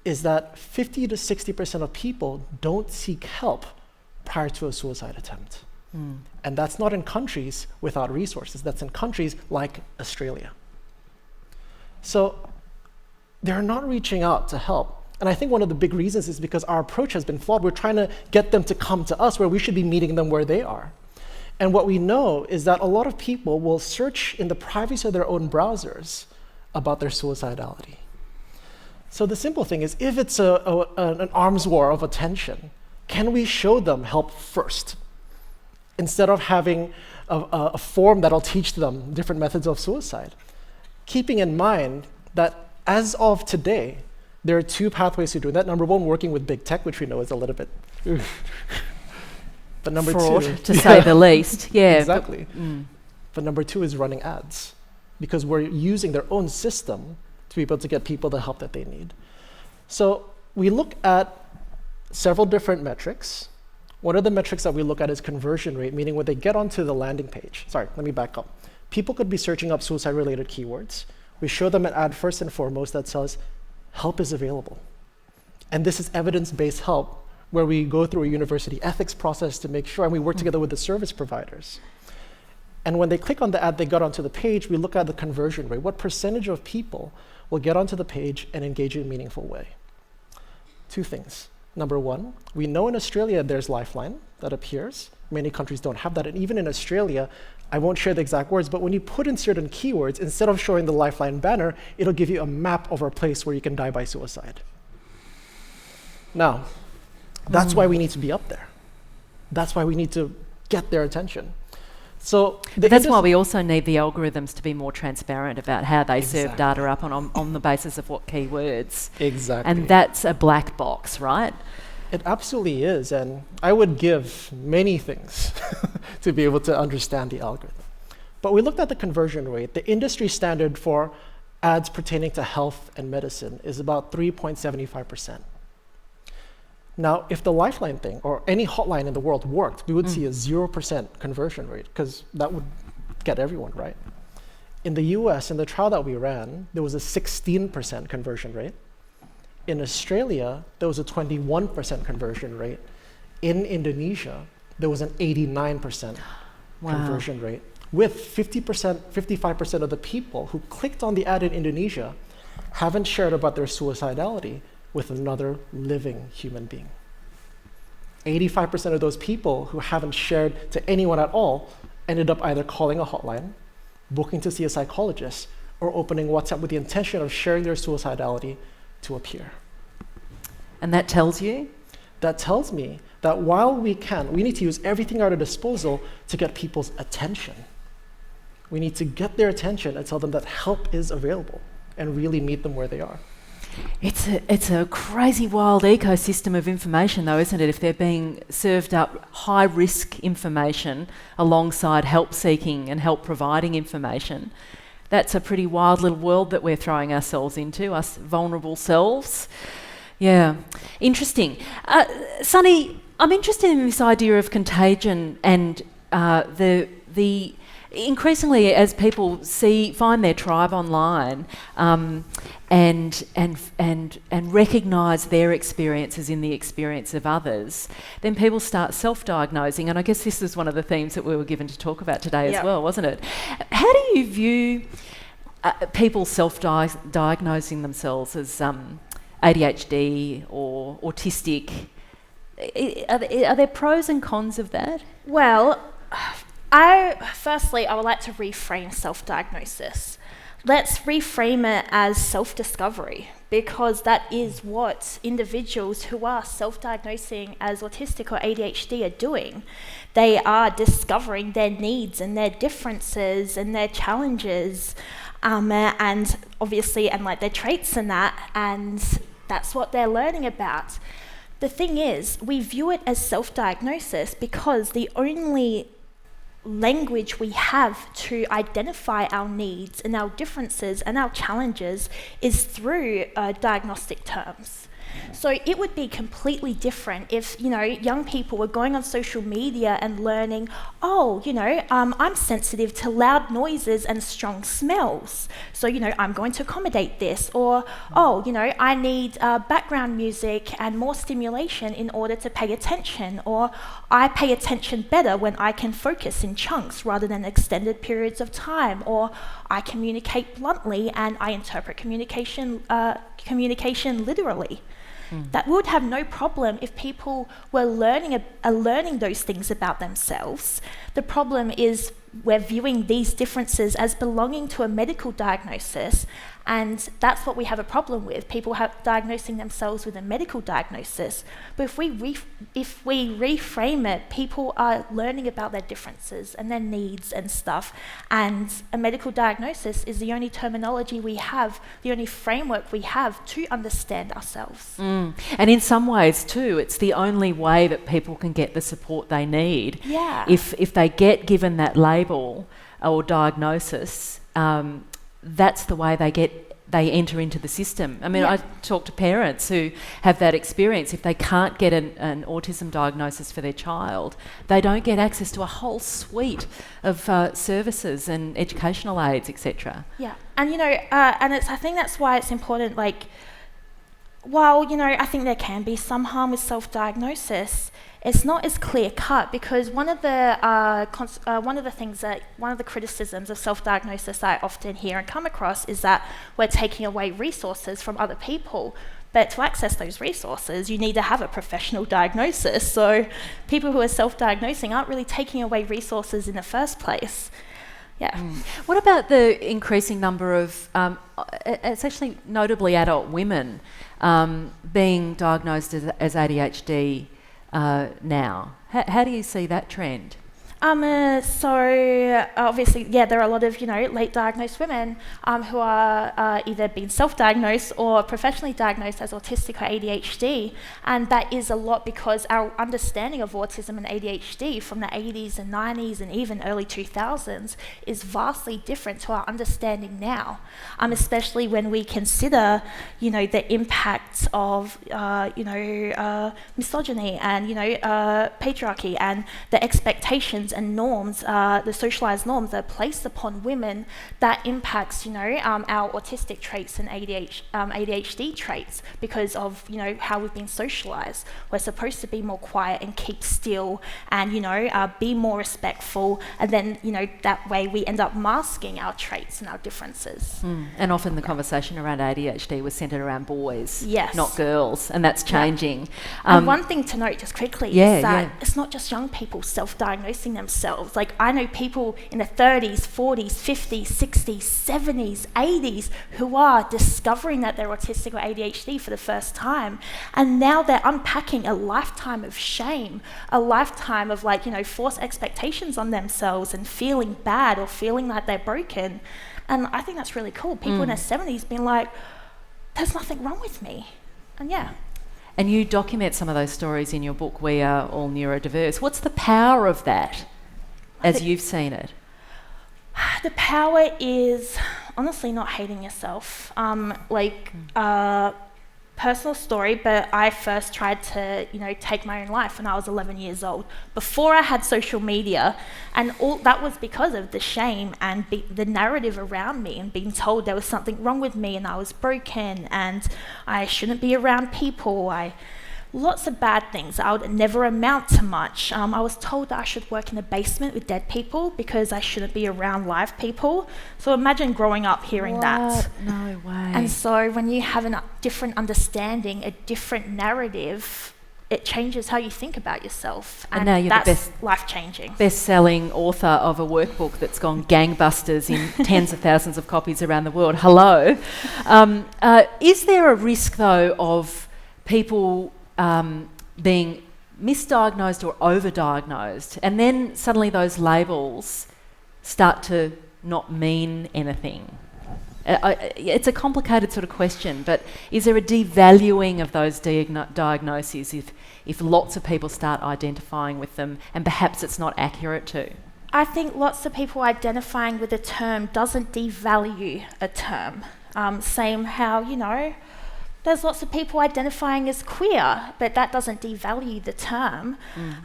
is that 50 to 60% of people don't seek help prior to a suicide attempt. And that's not in countries without resources. That's in countries like Australia. So they're not reaching out to help. And I think one of the big reasons is because our approach has been flawed. We're trying to get them to come to us where we should be meeting them where they are. And what we know is that a lot of people will search in the privacy of their own browsers about their suicidality. So the simple thing is, if it's an arms war of attention, can we show them help first? Instead of having a form that'll teach them different methods of suicide. Keeping in mind that as of today, there are 2 pathways to doing that. Number 1, working with big tech, which we know is a little bit but number fraught, 2, to say the least. Yeah. Exactly. But number 2 is running ads, because we're using their own system to be able to get people the help that they need. So we look at several different metrics. One of the metrics that we look at is conversion rate, meaning when they get onto the landing page. Sorry, let me back up. People could be searching up suicide-related keywords. We show them an ad first and foremost that says, help is available. And this is evidence-based help, where we go through a university ethics process to make sure, and we work together with the service providers. And when they click on the ad, they got onto the page, we look at the conversion rate. What percentage of people will get onto the page and engage in a meaningful way? 2 things. Number 1, we know in Australia there's Lifeline that appears. Many countries don't have that. And even in Australia, I won't share the exact words, but when you put in certain keywords, instead of showing the Lifeline banner, it'll give you a map of a place where you can die by suicide. Now, that's why we need to be up there. That's why we need to get their attention. So that's why we also need the algorithms to be more transparent about how they serve data up on the basis of what keywords. Exactly. And that's a black box, right? It absolutely is, and I would give many things to be able to understand the algorithm. But we looked at the conversion rate. The industry standard for ads pertaining to health and medicine is about 3.75%. Now, if the Lifeline thing, or any hotline in the world worked, we would see a 0% conversion rate, because that would get everyone, right? In the US, in the trial that we ran, there was a 16% conversion rate. In Australia, there was a 21% conversion rate. In Indonesia, there was an 89% conversion rate, with 55% of the people who clicked on the ad in Indonesia haven't shared about their suicidality with another living human being. 85% of those people who haven't shared to anyone at all ended up either calling a hotline, booking to see a psychologist, or opening WhatsApp with the intention of sharing their suicidality to a peer. And that tells you? That tells me that while we need to use everything at our disposal to get people's attention. We need to get their attention and tell them that help is available and really meet them where they are. It's a crazy wild ecosystem of information though, isn't it? If they're being served up high risk information alongside help seeking and help providing information, that's a pretty wild little world that we're throwing ourselves into, us vulnerable selves. Yeah, interesting. Sonny, I'm interested in this idea of contagion and the increasingly as people find their tribe online and recognise their experiences in the experience of others, then people start self-diagnosing, and I guess this is one of the themes that we were given to talk about today as well, wasn't it? How do you view people self-diagnosing themselves as ADHD or autistic? Are there pros and cons of that? Well, Firstly, I would like to reframe self-diagnosis. Let's reframe it as self-discovery, because that is what individuals who are self-diagnosing as autistic or ADHD are doing. They are discovering their needs and their differences and their challenges, and obviously, and like their traits and that, and that's what they're learning about. The thing is, we view it as self-diagnosis because the only language we have to identify our needs and our differences and our challenges is through diagnostic terms. So it would be completely different if, young people were going on social media and learning, I'm sensitive to loud noises and strong smells. So, I'm going to accommodate this. Or, I need background music and more stimulation in order to pay attention. Or I pay attention better when I can focus in chunks rather than extended periods of time. Or I communicate bluntly and I interpret communication literally. That we would have no problem if people were learning those things about themselves. The problem is we're viewing these differences as belonging to a medical diagnosis, and that's what we have a problem with. People diagnosing themselves with a medical diagnosis. But if we reframe it, people are learning about their differences and their needs and stuff. And a medical diagnosis is the only terminology we have, the only framework we have to understand ourselves. And in some ways too, it's the only way that people can get the support they need. Yeah. If they get given that label or diagnosis, that's the way they enter into the system. I mean, I talk to parents who have that experience. If they can't get an autism diagnosis for their child, they don't get access to a whole suite of services and educational aids, etc. Yeah, and I think that's why it's important. While I think there can be some harm with self-diagnosis, it's not as clear cut, because one of the criticisms of self-diagnosis I often hear and come across is that we're taking away resources from other people. But to access those resources, you need to have a professional diagnosis. So people who are self-diagnosing aren't really taking away resources in the first place. Yeah. What about the increasing number of, it's actually notably adult women being diagnosed as ADHD now? How do you see that trend? So obviously, there are a lot of late diagnosed women who are either being self-diagnosed or professionally diagnosed as autistic or ADHD, and that is a lot because our understanding of autism and ADHD from the 80s and 90s and even early 2000s is vastly different to our understanding now, especially when we consider the impacts of misogyny and patriarchy and the expectations and norms, the socialized norms that are placed upon women that impacts, our autistic traits and ADHD traits because of, how we've been socialized. We're supposed to be more quiet and keep still and, be more respectful. And then, that way we end up masking our traits and our differences. And often the conversation around ADHD was centered around boys, yes, not girls. And that's changing. And one thing to note just quickly is that it's not just young people self-diagnosing themselves. Like, I know people in the 30s, 40s, 50s, 60s, 70s, 80s who are discovering that they're autistic or ADHD for the first time, and now they're unpacking a lifetime of shame, a lifetime of forced expectations on themselves and feeling bad or feeling like they're broken. And I think that's really cool. People in their 70s being like, there's nothing wrong with me. And and you document some of those stories in your book, We Are All Neurodiverse. What's the power of that, as you've seen it? The power is honestly not hating yourself. Personal story, but I first tried to, take my own life when I was 11 years old, before I had social media, and all that was because of the shame and the narrative around me and being told there was something wrong with me and I was broken and I shouldn't be around people. Lots of bad things. I would never amount to much. I was told that I should work in the basement with dead people because I shouldn't be around live people. So imagine growing up hearing that. No way. And so when you have a different understanding, a different narrative, it changes how you think about yourself. And now you're that's life-changing. Best-selling author of a workbook that's gone gangbusters in tens of thousands of copies around the world. Hello. Is there a risk, though, of people being misdiagnosed or overdiagnosed, and then suddenly those labels start to not mean anything? It's a complicated sort of question, but is there a devaluing of those diagnoses if lots of people start identifying with them and perhaps it's not accurate too? I think lots of people identifying with a term doesn't devalue a term. Same how, there's lots of people identifying as queer, but that doesn't devalue the term.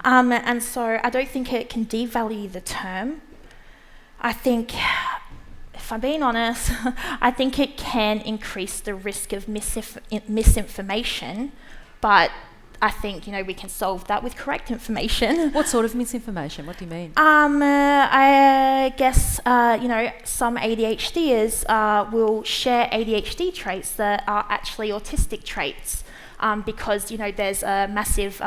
And so I don't think it can devalue the term. I think, if I'm being honest, I think it can increase the risk of misinformation, but I think, we can solve that with correct information. What sort of misinformation? What do you mean? I guess, some ADHDers will share ADHD traits that are actually autistic traits because, there's a massive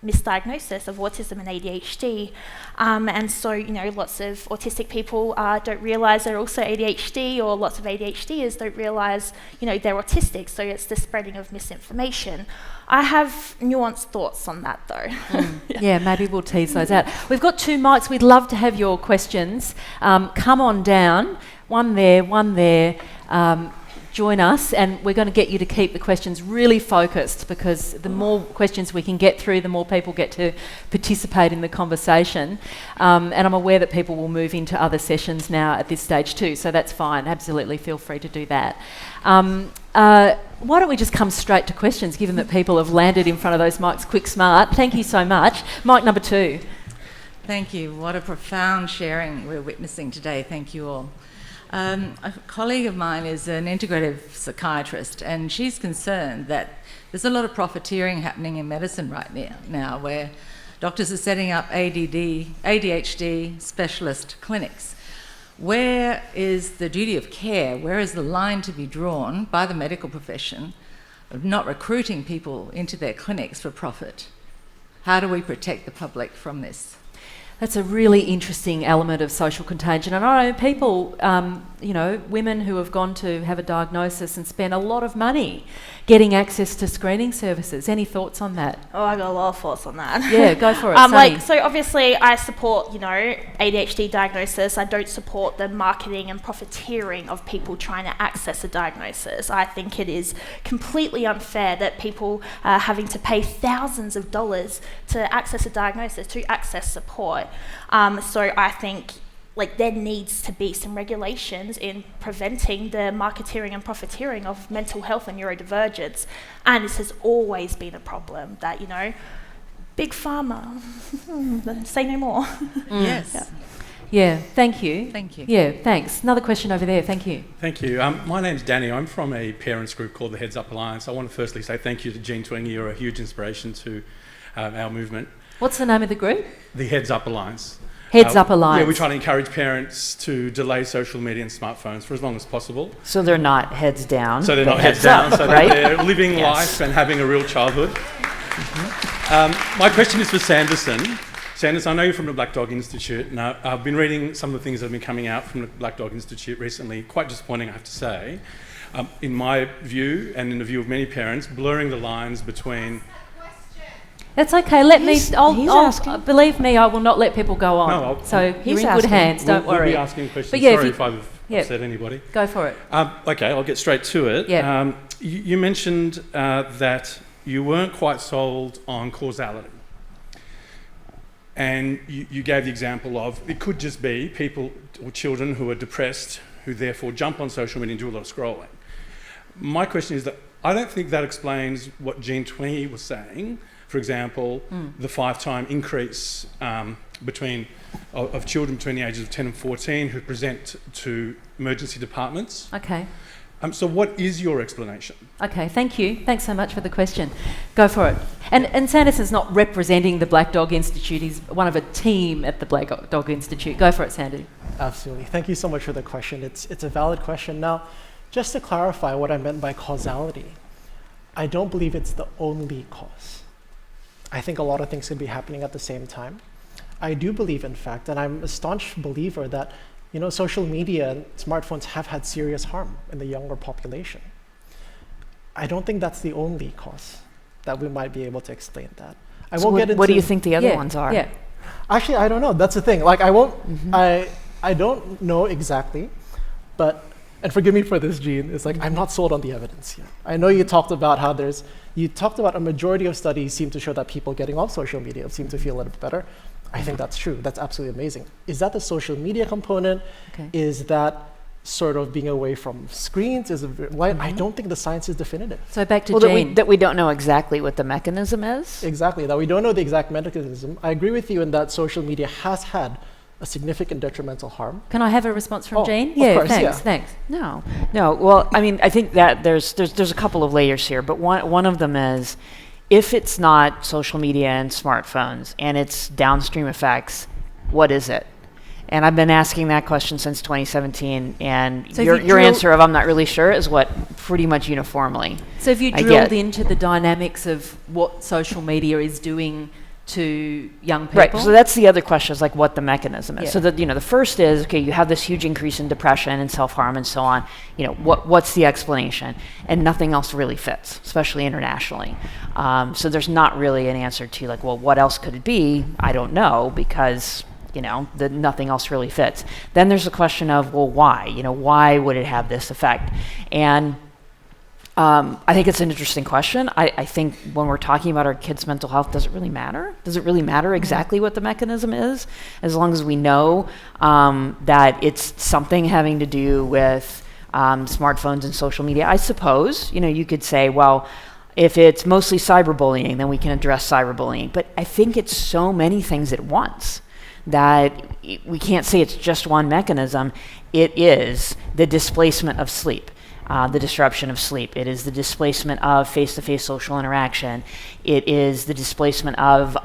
misdiagnosis of autism and ADHD. And so, lots of autistic people don't realise they're also ADHD, or lots of ADHDers don't realise, they're autistic. So it's the spreading of misinformation. I have nuanced thoughts on that, though. Yeah, maybe we'll tease those out. We've got 2 mics. We'd love to have your questions. Come on down. One there. Join us, and we're going to get you to keep the questions really focused, because the more questions we can get through, the more people get to participate in the conversation. And I'm aware that people will move into other sessions now at this stage too, so that's fine. Absolutely feel free to do that. Why don't we just come straight to questions, given that people have landed in front of those mics quick smart. Thank you so much. Mic number 2. Thank you. What a profound sharing we're witnessing today. Thank you all. A colleague of mine is an integrative psychiatrist, and she's concerned that there's a lot of profiteering happening in medicine right now, where doctors are setting up ADHD specialist clinics. Where is the duty of care? Where is the line to be drawn by the medical profession of not recruiting people into their clinics for profit? How do we protect the public from this? That's a really interesting element of social contagion. And I know people, women who have gone to have a diagnosis and spend a lot of money getting access to screening services. Any thoughts on that? Oh, I got a lot of thoughts on that. Yeah, go for it. So obviously I support, ADHD diagnosis. I don't support the marketing and profiteering of people trying to access a diagnosis. I think it is completely unfair that people are having to pay thousands of dollars to access a diagnosis, to access support. So I think there needs to be some regulations in preventing the marketeering and profiteering of mental health and neurodivergence. And this has always been a problem that, big pharma, say no more. Yes. Yeah, thank you. Thank you. Yeah, thanks. Another question over there, thank you. Thank you. My name's Danny. I'm from a parents group called the Heads Up Alliance. I want to firstly say thank you to Twenge. You're a huge inspiration to our movement. What's the name of the group? The Heads Up Alliance. Heads Up Alliance. Yeah, we try to encourage parents to delay social media and smartphones for as long as possible. So they're not heads down. So they're not heads down, so right? They're living life and having a real childhood. My question is for Sandersan. Sandersan, I know you're from the Black Dog Institute, and I've been reading some of the things that have been coming out from the Black Dog Institute recently. Quite disappointing, I have to say. In my view, and in the view of many parents, blurring the lines between... That's okay. Believe me, I will not let people go on. No, so you're in good hands. Don't worry. We'll be asking questions. But yeah, Sorry if I've upset anybody. Go for it. Okay, I'll get straight to it. Yeah. You mentioned that you weren't quite sold on causality, and you gave the example of it could just be people or children who are depressed who therefore jump on social media and do a lot of scrolling. My question is that I don't think that explains what Twenge was saying. For example, the 5-time increase of children between the ages of 10 and 14 who present to emergency departments. Okay. So what is your explanation? Okay, thank you. Thanks so much for the question. Go for it. And Sanderson's not representing the Black Dog Institute. He's one of a team at the Black Dog Institute. Go for it, Sandy. Absolutely. Thank you so much for the question. It's a valid question. Now, just to clarify what I meant by causality, I don't believe it's the only cause. I think a lot of things could be happening at the same time. I do believe, in fact, and I'm a staunch believer that social media and smartphones have had serious harm in the younger population. I don't think that's the only cause that we might be able to explain that. What do you think the other ones are? Yeah. Actually, I don't know. That's the thing. I don't know exactly, but, and forgive me for this, Jean, it's I'm not sold on the evidence here. I know you talked about how a majority of studies seem to show that people getting off social media seem to feel a little bit better. I think that's true. That's absolutely amazing. Is that the social media component? Okay. Is that sort of being away from screens is why I don't think the science is definitive. So back to Well, Jean. that we don't know exactly what the mechanism is. Exactly, that we don't know the exact mechanism. I agree with you in that social media has had a significant detrimental harm. Can I have a response from Jean? Of Yeah, course, thanks. No. Well, I mean, I think that there's a couple of layers here, but one of them is, if it's not social media and smartphones and its downstream effects, what is it? And I've been asking that question since 2017, and So your answer of "I'm not really sure" is what pretty much uniformly. So if you I drilled get. into the dynamics of what social media is doing to young people? Right. So that's the other question, is like what the mechanism is. Yeah. So that, the first is, okay, you have this huge increase in depression and self-harm and so on. What's the explanation? And nothing else really fits, especially internationally. So there's not really an answer to like, well, what else could it be? I don't know, because nothing else really fits. Then there's the question of, well, why? Why would it have this effect? And I think it's an interesting question. I think when we're talking about our kids' mental health, does it really matter? Does it really matter exactly what the mechanism is? As long as we know that it's something having to do with smartphones and social media. I suppose, you could say, well, if it's mostly cyberbullying, then we can address cyberbullying. But I think it's so many things at once that we can't say it's just one mechanism. It is the displacement of sleep. The disruption of sleep. It is the displacement of face-to-face social interaction. It is the displacement of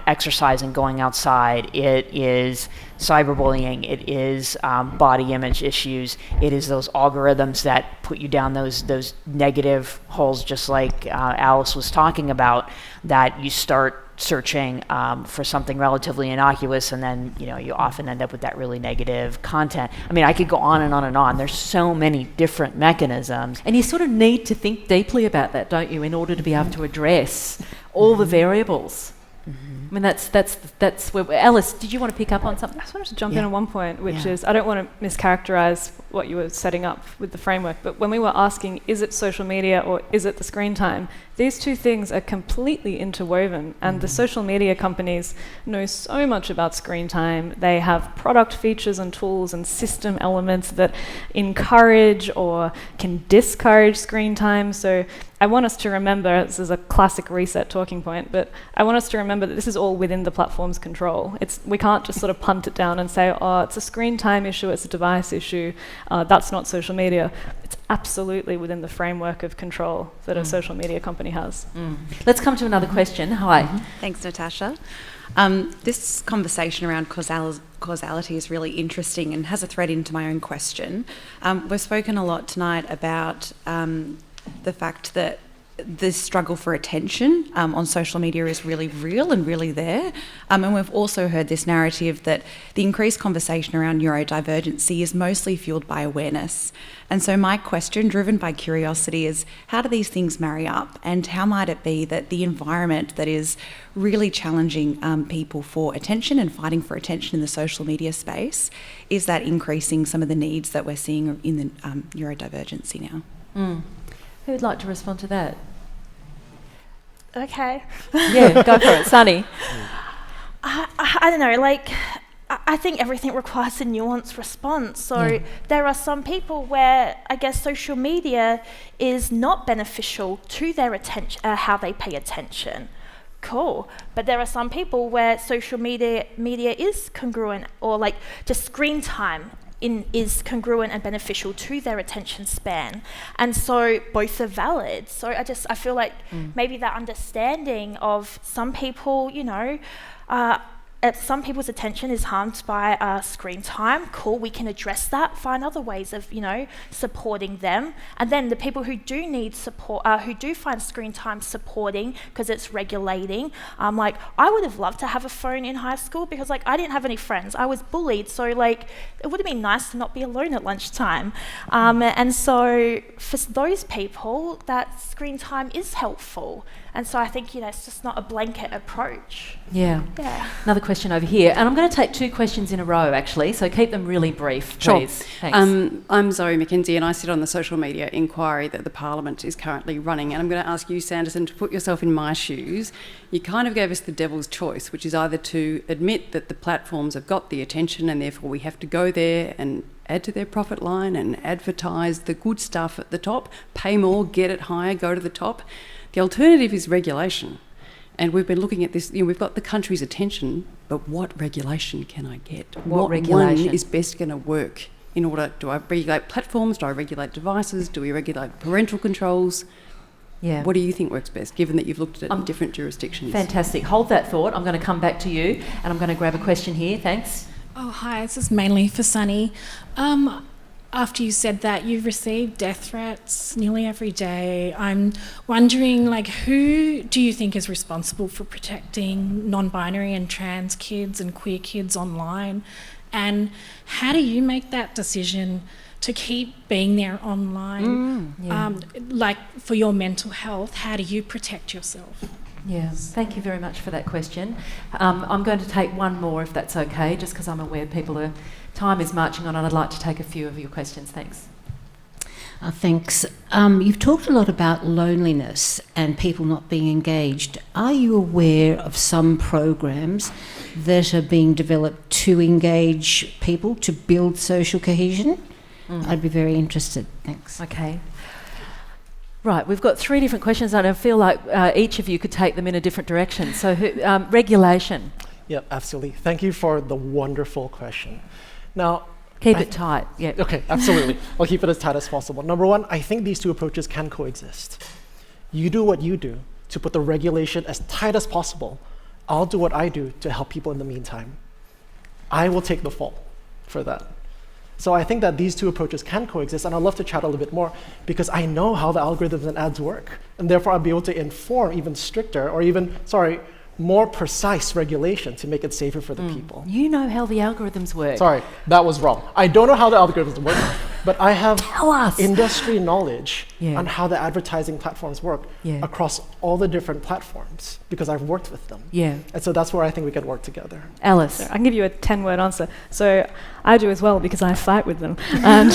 exercise and going outside. It is cyberbullying. It is body image issues. It is those algorithms that put you down those negative holes, just like Alice was talking about, that you start searching for something relatively innocuous, and then you often end up with that really negative content. I mean, I could go on and on and on. There's so many different mechanisms. And you sort of need to think deeply about that, don't you, in order to be able to address all the variables. I mean, that's where... Alice, did you want to pick up on something? I just wanted to jump in on one point, which is, I don't want to mischaracterize what you were setting up with the framework, but when we were asking, is it social media or is it the screen time, these two things are completely interwoven, and the social media companies know so much about screen time. They have product features and tools and system elements that encourage or can discourage screen time. So I want us to remember, this is a classic reset talking point, but I want us to remember that this is all within the platform's control. We can't just sort of punt it down and say, oh, it's a screen time issue, it's a device issue, that's not social media. It's absolutely within the framework of control that a social media company has. Let's come to another question. Hi. Thanks, Natasha. This conversation around causality is really interesting and has a thread into my own question. We've spoken a lot tonight about the fact that the struggle for attention on social media is really real and really there. And we've also heard this narrative that the increased conversation around neurodivergency is mostly fueled by awareness. And so my question, driven by curiosity, is how do these things marry up? And how might it be that the environment that is really challenging people for attention and fighting for attention in the social media space, is that increasing some of the needs that we're seeing in the neurodivergency now? Who would like to respond to that? Okay. Yeah, go for it. Sunny. I don't know, I think everything requires a nuanced response. So there are some people where I guess social media is not beneficial to their attention, how they pay attention. Cool. But there are some people where social media is congruent, or like just screen time is congruent and beneficial to their attention span, and so both are valid. So I feel like maybe that understanding of some people, some people's attention is harmed by screen time. Cool, we can address that, find other ways of, supporting them. And then the people who do need support, who do find screen time supporting because it's regulating, I would have loved to have a phone in high school because I didn't have any friends. I was bullied, so it would have been nice to not be alone at lunchtime. And so for those people, that screen time is helpful. And so I think, it's just not a blanket approach. Yeah. Another question over here. And I'm going to take 2 questions in a row, actually, so keep them really brief, please. Sure. Thanks. I'm Zoe McKenzie, and I sit on the social media inquiry that the Parliament is currently running. And I'm going to ask you, Sandersan, to put yourself in my shoes. You kind of gave us the devil's choice, which is either to admit that the platforms have got the attention and therefore we have to go there and add to their profit line and advertise the good stuff at the top, pay more, get it higher, go to the top. The alternative is regulation. And we've been looking at this, we've got the country's attention, but what regulation can I get? What regulation one is best going to work? In order, do I regulate platforms? Do I regulate devices? Do we regulate parental controls? Yeah. What do you think works best, given that you've looked at it in different jurisdictions? Fantastic. Hold that thought. I'm going to come back to you, and I'm going to grab a question here. Thanks. Oh, hi. This is mainly for Sonny. After you said that, you've received death threats nearly every day. I'm wondering, who do you think is responsible for protecting non-binary and trans kids and queer kids online? And how do you make that decision to keep being there online? For your mental health, how do you protect yourself? Yeah, thank you very much for that question. I'm going to take one more, if that's okay, just because I'm aware time is marching on, and I'd like to take a few of your questions. Thanks. Thanks. You've talked a lot about loneliness and people not being engaged. Are you aware of some programs that are being developed to engage people, to build social cohesion? I'd be very interested. Thanks. Okay. Right, we've got 3 different questions, and I feel like each of you could take them in a different direction. So, regulation. Yeah, absolutely. Thank you for the wonderful question. Now, keep it tight. Yeah. Okay, absolutely. I'll keep it as tight as possible. Number 1, I think these 2 approaches can coexist. You do what you do to put the regulation as tight as possible. I'll do what I do to help people in the meantime. I will take the fall for that. So I think that these 2 approaches can coexist, and I'd love to chat a little bit more because I know how the algorithms and ads work, and therefore I'll be able to inform even stricter or even, more precise regulation to make it safer for the people. You know how the algorithms work. Sorry, that was wrong. I don't know how the algorithms work, but I have industry knowledge on how the advertising platforms work across all the different platforms because I've worked with them. Yeah. And so that's where I think we can work together. Alice. So I can give you a 10-word answer. So I do as well because I fight with them. And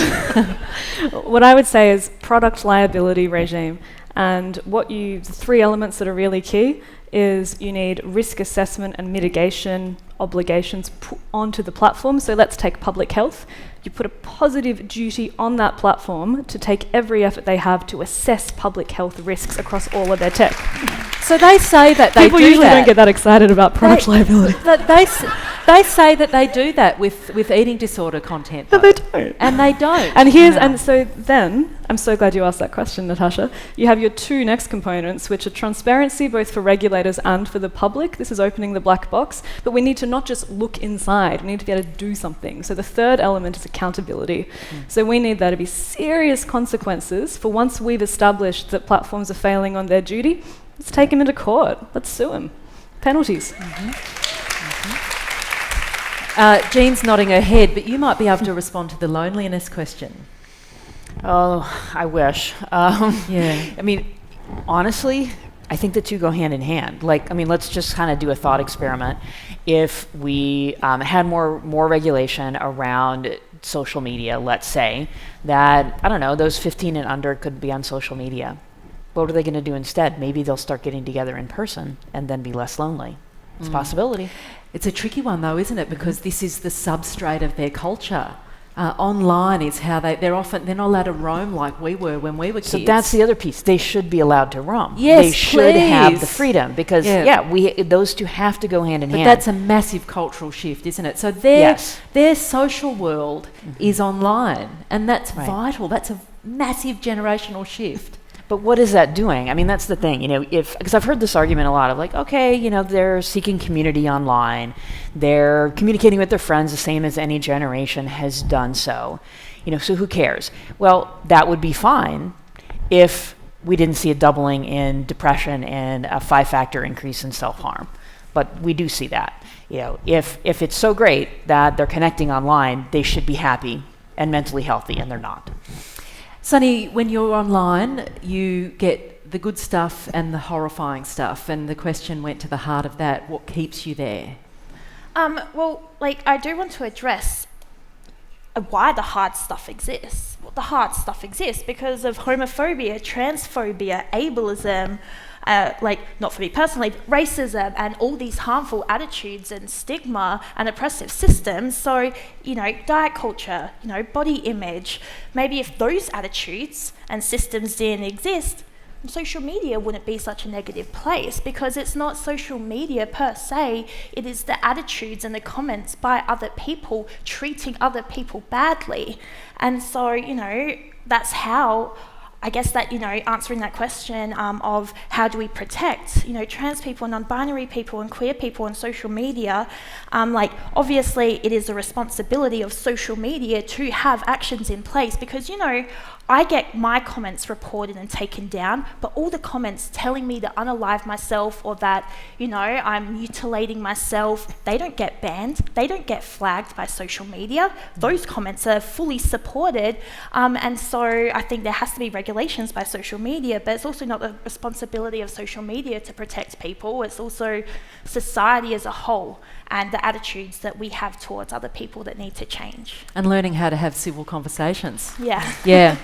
what I would say is product liability regime. And the 3 elements that are really key is you need risk assessment and mitigation obligations put onto the platform. So let's take public health. You put a positive duty on that platform to take every effort they have to assess public health risks across all of their tech. So they say that they People do usually that. don't get that excited about product liability. They say that they do that with eating disorder content. But they don't. And they don't. And so then, I'm so glad you asked that question, Natasha. You have your 2 next components, which are transparency, both for regulators and for the public. This is opening the black box. But we need to not just look inside, we need to be able to do something. So the 3rd element is accountability. So we need there to be serious consequences for once we've established that platforms are failing on their duty. Let's take them into court. Let's sue them. Penalties. Jean's nodding her head, but you might be able to respond to the loneliness question. Oh, I wish. Yeah. I mean, honestly, I think the 2 go hand in hand. Let's just kind of do a thought experiment. If we had more regulation around social media, let's say, that, those 15 and under could be on social media. What are they going to do instead? Maybe they'll start getting together in person and then be less lonely. It's a possibility. It's a tricky one, though, isn't it? Because this is the substrate of their culture. Online is how they're not allowed to roam like we were when we were kids. So that's the other piece. They should be allowed to roam. Yes, they should have the freedom because those 2 have to go hand in hand. But that's a massive cultural shift, isn't it? So their social world is online, and that's vital. That's a massive generational shift. But what is that doing? I mean, that's the thing, because I've heard this argument a lot of they're seeking community online. They're communicating with their friends the same as any generation has done so. So who cares? Well, that would be fine if we didn't see a doubling in depression and a 5-factor increase in self-harm. But we do see that. If it's so great that they're connecting online, they should be happy and mentally healthy, and they're not. Sonny, when you're online, you get the good stuff and the horrifying stuff, and the question went to the heart of that. What keeps you there? I do want to address why the hard stuff exists. Well, the hard stuff exists because of homophobia, transphobia, ableism, not for me personally, but racism, and all these harmful attitudes and stigma and oppressive systems. So, diet culture, body image, maybe if those attitudes and systems didn't exist, social media wouldn't be such a negative place, because it's not social media per se, it is the attitudes and the comments by other people treating other people badly. And so, that's how, I guess that, answering that question of how do we protect, trans people, non-binary people and queer people on social media, obviously it is the responsibility of social media to have actions in place, because, I get my comments reported and taken down, but all the comments telling me to unalive myself or that, I'm mutilating myself, they don't get banned, they don't get flagged by social media. Those comments are fully supported, and so I think there has to be regulations by social media, but it's also not the responsibility of social media to protect people, it's also society as a whole and the attitudes that we have towards other people that need to change. And learning how to have civil conversations. Yeah. Yeah.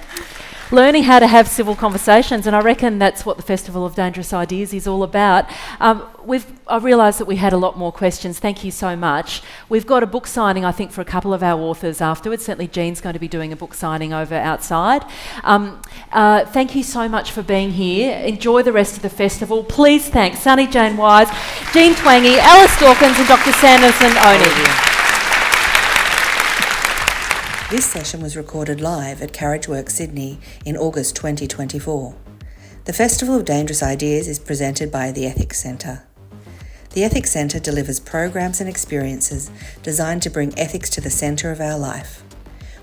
Learning how to have civil conversations, and I reckon that's what the Festival of Dangerous Ideas is all about. I realised that we had a lot more questions. Thank you so much. We've got a book signing, I think, for a couple of our authors afterwards. Certainly Jean's going to be doing a book signing over outside. Thank you so much for being here. Enjoy the rest of the festival. Please thank Sunny Jane Wise, Jean Twenge, Alice Dawkins and Dr. Sandersan Onie. This session was recorded live at Carriageworks Sydney in August 2024. The Festival of Dangerous Ideas is presented by the Ethics Centre. The Ethics Centre delivers programs and experiences designed to bring ethics to the centre of our life.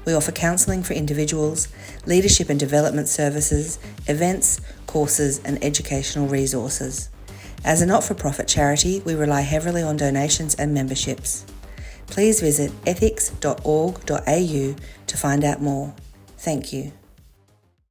We offer counselling for individuals, leadership and development services, events, courses and educational resources. As a not-for-profit charity, we rely heavily on donations and memberships. Please visit ethics.org.au to find out more. Thank you.